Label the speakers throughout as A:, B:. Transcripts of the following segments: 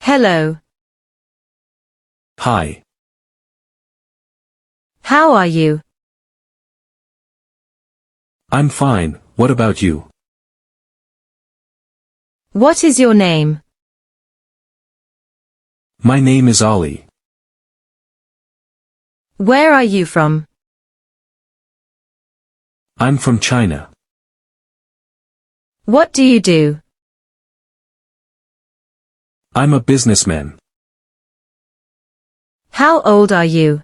A: Hello.
B: Hi.
A: How are you?
B: I'm fine, what about you?
A: What is your name?
B: My name is Ollie.
A: Where are you from?
B: I'm from China.
A: What do you do?
B: I'm a businessman.
A: How old are you?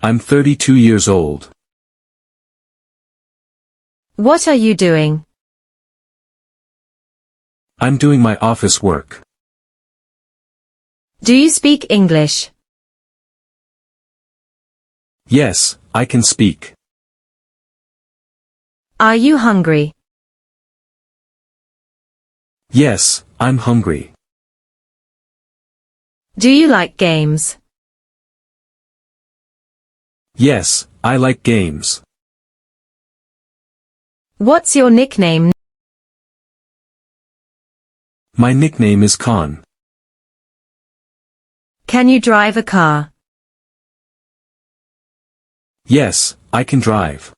B: I'm 32 years old.
A: What are you doing?
B: I'm doing my office work.
A: Do you speak English?
B: Yes, I can speak.
A: Are you hungry?
B: Yes, I'm hungry.
A: Do you like games?
B: Yes, I like games.
A: What's your nickname?
B: My nickname is Con.
A: Can you drive a car?
B: Yes, I can drive.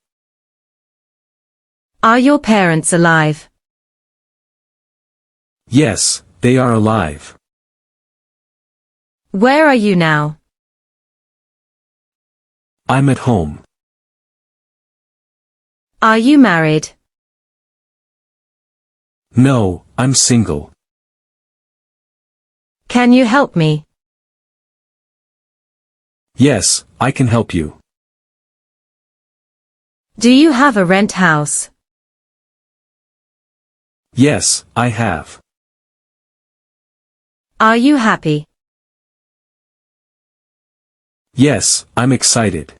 A: Are your parents alive?
B: Yes, they are alive.
A: Where are you now?
B: I'm at home.
A: Are you married?
B: No, I'm single.
A: Can you help me?
B: Yes, I can help you.
A: Do you have a rent house?
B: Yes, I have.
A: Are you happy?
B: Yes, I'm excited.